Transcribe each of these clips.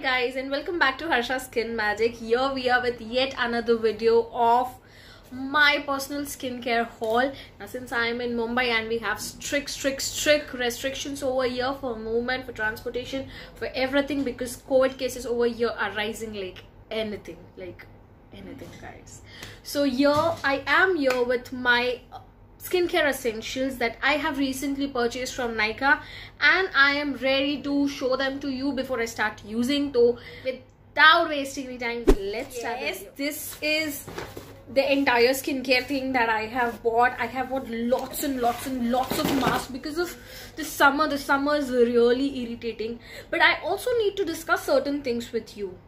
Guys, and welcome back to Harsha Skin Magic. Here we are with yet another video of my personal skincare haul. Now since I am in Mumbai and we have strict restrictions over here for movement, for transportation, for everything, because COVID cases over here are rising like anything guys. So here I am here with my skincare essentials that I have recently purchased from Nykaa, and I am ready to show them to you before I start using. So without wasting any time, let's start. Yes, this is the entire skincare thing that I have bought. I have bought lots and lots of masks because of the summer. The summer is really irritating, but I also need to discuss certain things with you.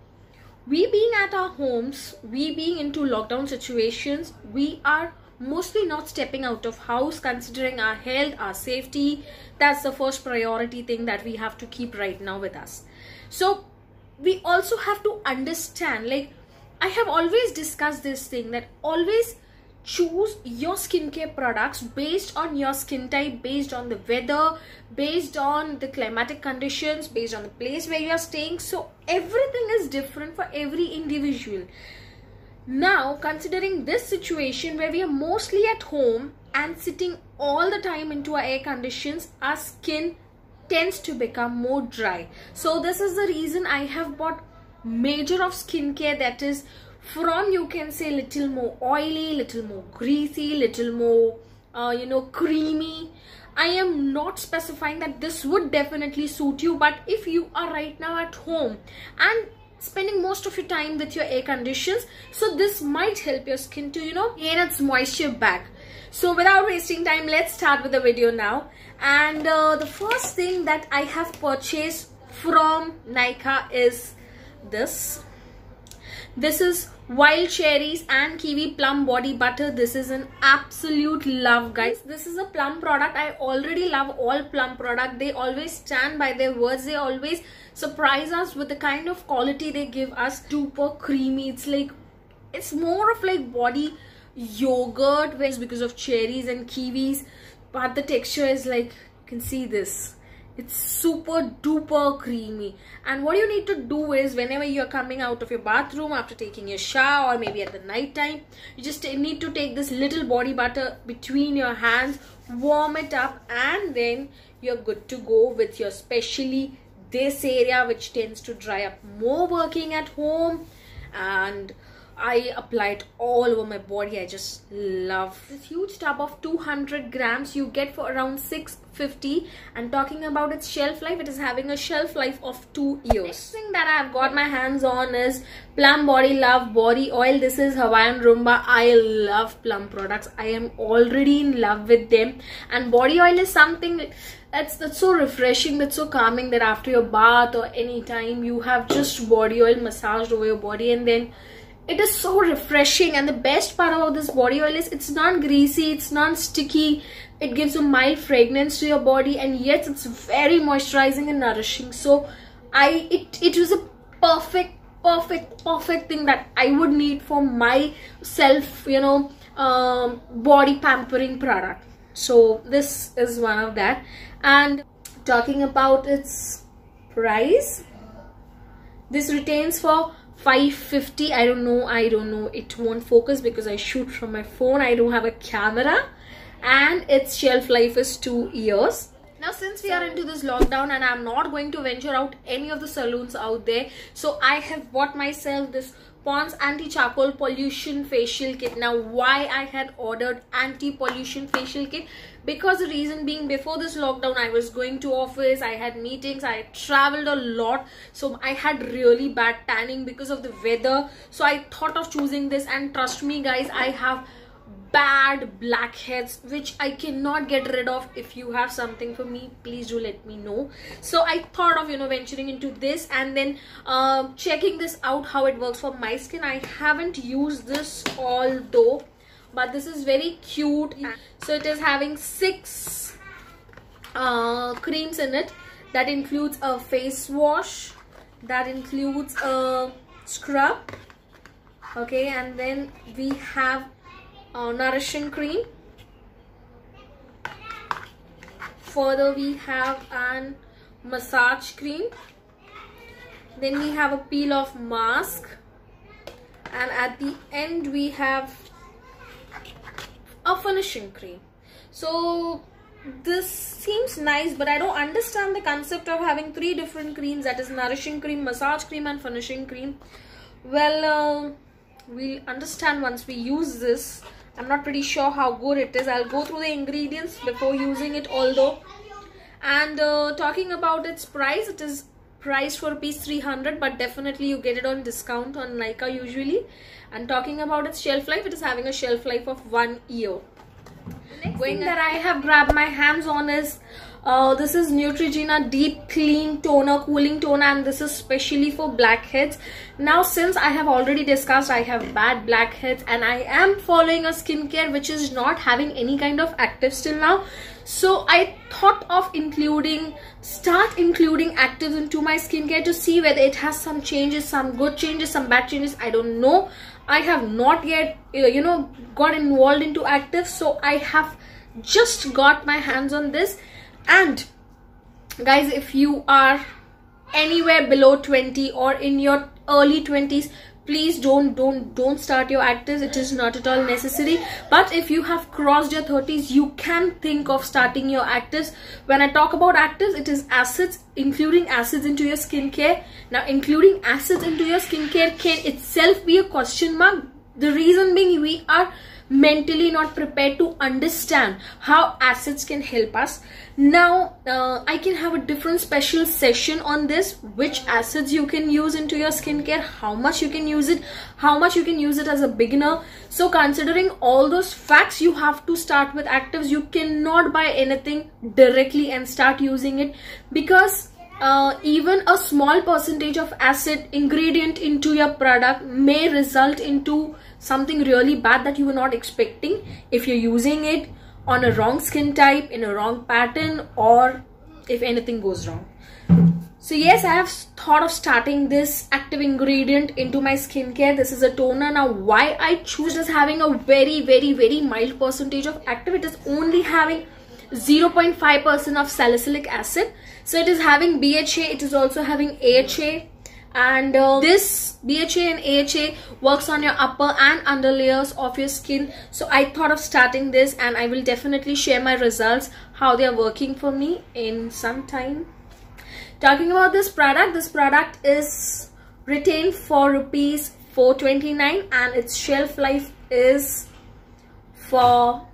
We being at our homes, we being into lockdown situations, we are mostly not stepping out of house, considering our health, our safety. That's the first priority thing that we have to keep right now with us. So we also have to understand, like I have always discussed this thing, that always choose your skincare products based on your skin type, based on the weather, based on the climatic conditions, based on the place where you are staying. So everything is different for every individual. Now, considering this situation where we are mostly at home and sitting all the time into our air conditions, our skin tends to become more dry. So this is the reason I have bought major of skincare that is from, you can say, little more oily, little more greasy, little more creamy. I am not specifying that this would definitely suit you, but if you are right now at home and spending most of your time with your air conditions, so this might help your skin to gain its moisture back. So without wasting time, let's start with the video now. And the first thing that I have purchased from Nykaa is this is wild cherries and kiwi plum body butter. This is an absolute love, guys. This is a plum product. I already love all plum product. They always stand by their words. They always surprise us with the kind of quality they give us. Super creamy. It's more of like body yogurt because of cherries and kiwis, but the texture is like, you can see this, it's super duper creamy. And what you need to do is, whenever you're coming out of your bathroom after taking a shower, or maybe at the night time, you just need to take this little body butter between your hands, warm it up, and then you're good to go with your, especially this area which tends to dry up more working at home. And I apply it all over my body. I just love this huge tub of 200 grams you get for around $6.50. And talking about its shelf life, it is having a shelf life of 2 years. Next thing that I've got my hands on is Plum Body Love Body Oil. This is Hawaiian Rumba. I love Plum products. I am already in love with them. And body oil is something that's so refreshing, that's so calming, that after your bath or any time you have just body oil massaged over your body, and then it is so refreshing. And the best part about this body oil is it's not greasy, it's not sticky, it gives a mild fragrance to your body, and yet it's very moisturizing and nourishing. So it was a perfect thing that I would need for myself, body pampering product. So this is one of that. And talking about its price, this retains for $5.50. I don't know, it won't focus because I shoot from my phone. I don't have a camera. And its shelf life is 2 years. Now since we are into this lockdown and I'm not going to venture out any of the salons out there, so I have bought myself this Pond's Anti-Charcoal Pollution Facial Kit. Now why I had ordered anti-pollution facial kit? Because the reason being, before this lockdown I was going to office, I had meetings, I had traveled a lot, so I had really bad tanning because of the weather. So I thought of choosing this, and trust me guys, I have bad blackheads which I cannot get rid of. If you have something for me, please do let me know. So I thought of venturing into this, and then checking this out, how it works for my skin. I haven't used this although, but this is very cute. So it is having 6 creams in it. That includes a face wash, that includes a scrub, okay, and then we have nourishing cream. Further we have an massage cream, Then we have a peel off mask, and at the end we have a finishing cream. So this seems nice, but I don't understand the concept of having 3 different creams, that is nourishing cream, massage cream and finishing cream. Well, we'll understand once we use this. I'm not pretty sure how good it is. I'll go through the ingredients before using it although. And talking about its price, it is priced for ₹300, but definitely you get it on discount on Nykaa usually. And talking about its shelf life, it is having a shelf life of 1 year. Next thing that I have grabbed my hands on is this is Neutrogena Deep Clean Toner, Cooling Toner, and this is specially for blackheads. Now, since I have already discussed I have bad blackheads and I am following a skincare which is not having any kind of actives till now, so I thought of start including actives into my skincare to see whether it has some changes, some good changes, some bad changes. I don't know. I have not yet got involved into actives, so I have just got my hands on this. And guys, if you are anywhere below 20 or in your early 20s, please don't start your actives. It is not at all necessary. But if you have crossed your 30s, you can think of starting your actives. When I talk about actives, it is acids, including acids into your skincare. Now, including acids into your skincare can itself be a question mark. The reason being, we are mentally not prepared to understand how acids can help us. Now I can have a different special session on this, which acids you can use into your skincare, how much you can use it, how much you can use it as a beginner. So considering all those facts, you have to start with actives. You cannot buy anything directly and start using it, because even a small percentage of acid ingredient into your product may result into something really bad that you were not expecting if you're using it on a wrong skin type, in a wrong pattern, or if anything goes wrong. So yes, I have thought of starting this active ingredient into my skincare. This is a toner. Now, why I choose is having a very mild percentage of active. It is only having 0.5% of salicylic acid. So it is having BHA, it is also having AHA, and this BHA and AHA works on your upper and under layers of your skin. So I thought of starting this, and I will definitely share my results, how they are working for me in some time. Talking about this product is retained for ₹429 and its shelf life is for,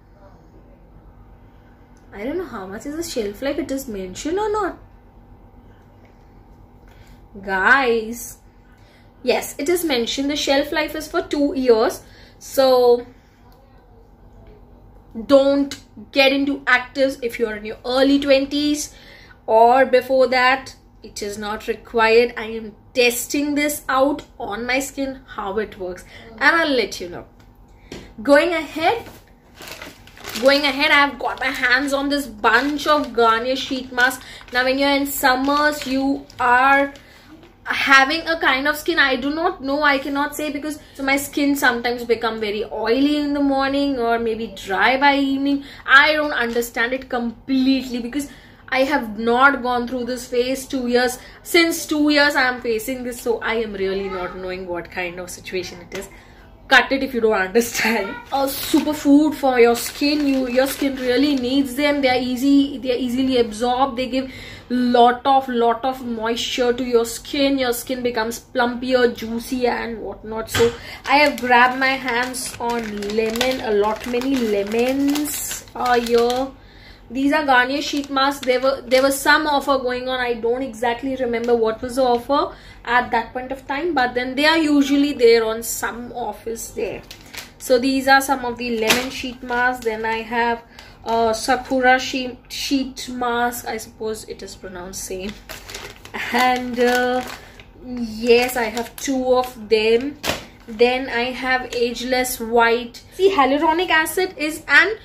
I don't know how much is the shelf life, it is mentioned or not. Guys, yes, it is mentioned the shelf life is for 2 years. So don't get into actives if you're in your early 20s or before that. It is not required. I am testing this out on my skin, how it works, and I'll let you know. Going ahead, I have got my hands on this bunch of Garnier sheet mask. Now, when you're in summers, you are having a kind of skin, I do not know, I cannot say, because so my skin sometimes become very oily in the morning or maybe dry by evening. I don't understand it completely, because I have not gone through this phase 2 years. Since 2 years I am facing this, so I am really not knowing what kind of situation it is. Cut it if you don't understand. A superfood for your skin. Your skin really needs them. They are easily absorbed. They give lot of moisture to your skin. Your skin becomes plumpier, juicy, and whatnot. So I have grabbed my hands on lemon. Many lemons are here. These are Garnier sheet masks. There was some offer going on. I don't exactly remember what was the offer at that point of time, but then they are usually there on some office there. So these are some of the lemon sheet masks. Then I have Sakura sheet mask. I suppose it is pronounced same. And yes, I have 2 of them. Then I have Ageless White. See, hyaluronic acid is an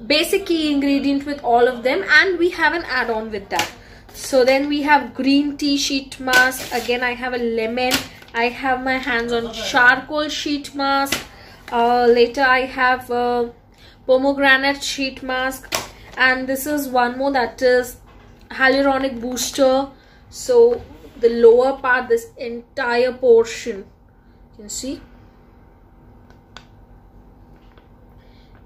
basic key ingredient with all of them, and we have an add-on with that. So then we have green tea sheet mask. Again, I have a lemon. I have my hands on charcoal sheet mask. Later I have pomegranate sheet mask, and this is one more, that is hyaluronic booster. So the lower part, this entire portion, you can see,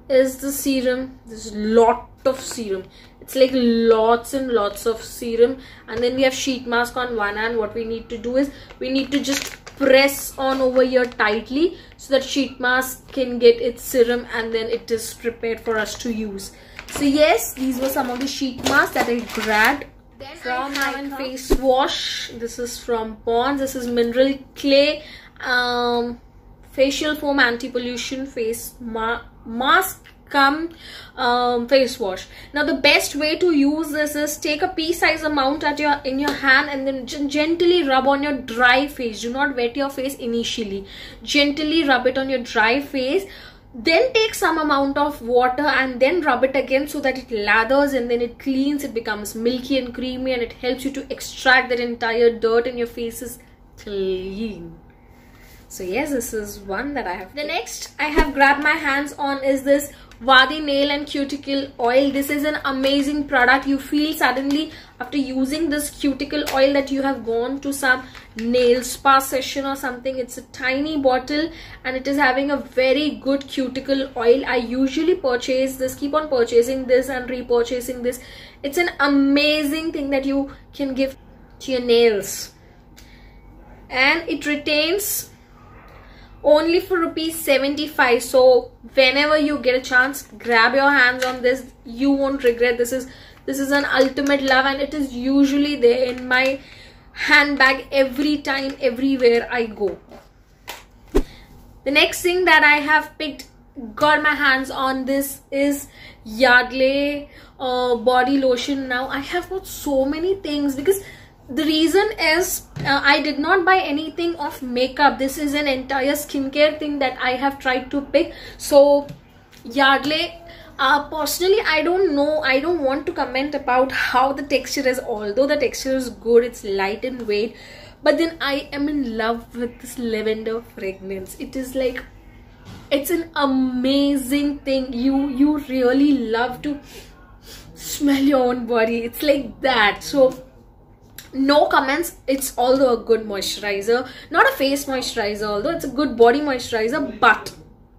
is the serum. There's a lot of serum. It's like lots and lots of serum. And then we have sheet mask on one hand. What we need to do is we need to just press on over here tightly so that sheet mask can get its serum, and then it is prepared for us to use. So yes, these were some of the sheet masks that I grabbed. Then from my face wash, this is from Pond's. This is mineral clay facial foam anti-pollution face mask come face wash. Now the best way to use this is take a pea size amount in your hand and then gently rub on your dry face. Do not wet your face initially. Gently rub it on your dry face. Then take some amount of water and then rub it again so that it lathers, and then it cleans. It becomes milky and creamy, and it helps you to extract that entire dirt, and your face is clean. So yes, this is one that I have. The next I have grabbed my hands on is this Wadi nail and cuticle oil. This is an amazing product. You feel suddenly after using this cuticle oil that you have gone to some nail spa session or something. It's a tiny bottle and it is having a very good cuticle oil. I usually purchase this, keep on purchasing this and repurchasing this. It's an amazing thing that you can give to your nails, and it retains only for ₹75. So whenever you get a chance, grab your hands on this. You won't regret. This is an ultimate love, and it is usually there in my handbag every time, everywhere I go. The next thing that I have got my hands on, this is Yardley body lotion. Now I have got so many things because the reason is I did not buy anything of makeup. This is an entire skincare thing that I have tried to pick. So Yardley, personally, I don't know, I don't want to comment about how the texture is. Although the texture is good, it's light in weight, but then I am in love with this lavender fragrance. It is like, it's an amazing thing. You really love to smell your own body. It's like that. So no comments. It's although a good moisturizer, not a face moisturizer, although it's a good body moisturizer, but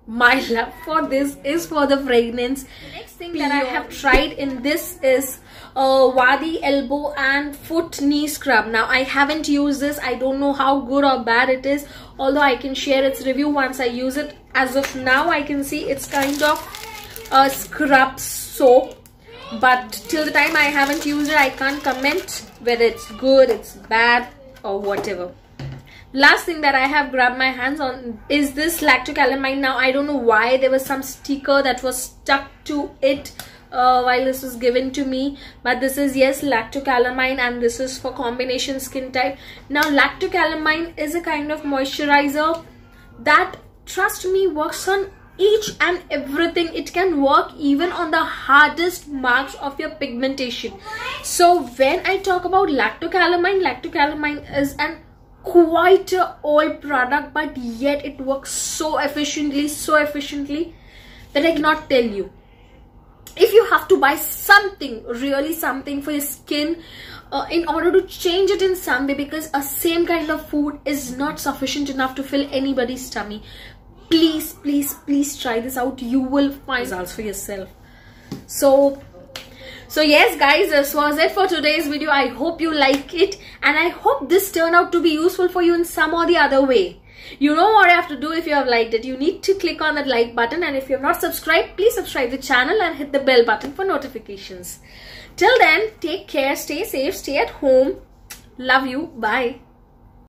my love for this is for the fragrance. The next thing that I have tried in this is Wadi elbow and foot knee scrub. Now I haven't used this. I don't know how good or bad it is, although I can share its review once I use it. As of now, I can see it's kind of a scrub soap, but till the time I haven't used it, I can't comment whether it's good, it's bad, or whatever. Last thing that I have grabbed my hands on is this lactocalamine. Now I don't know why there was some sticker that was stuck to it while this was given to me, but this is, yes, lactocalamine, and this is for combination skin type. Now lactocalamine is a kind of moisturizer that, trust me, works on each and everything. It can work even on the hardest marks of your pigmentation. So when I talk about lactocalamine is an quite an old product, but yet it works so efficiently that I cannot tell you. If you have to buy something, really something for your skin, in order to change it in some way, because a same kind of food is not sufficient enough to fill anybody's tummy, please try this out. You will find results for yourself. So yes guys, this was it for today's video. I hope you like it, and I hope this turned out to be useful for you in some or the other way. You know what you have to do if you have liked it. You need to click on that like button, and if you have not subscribed, please subscribe the channel and hit the bell button for notifications. Till then, take care, stay safe, stay at home. Love you. Bye.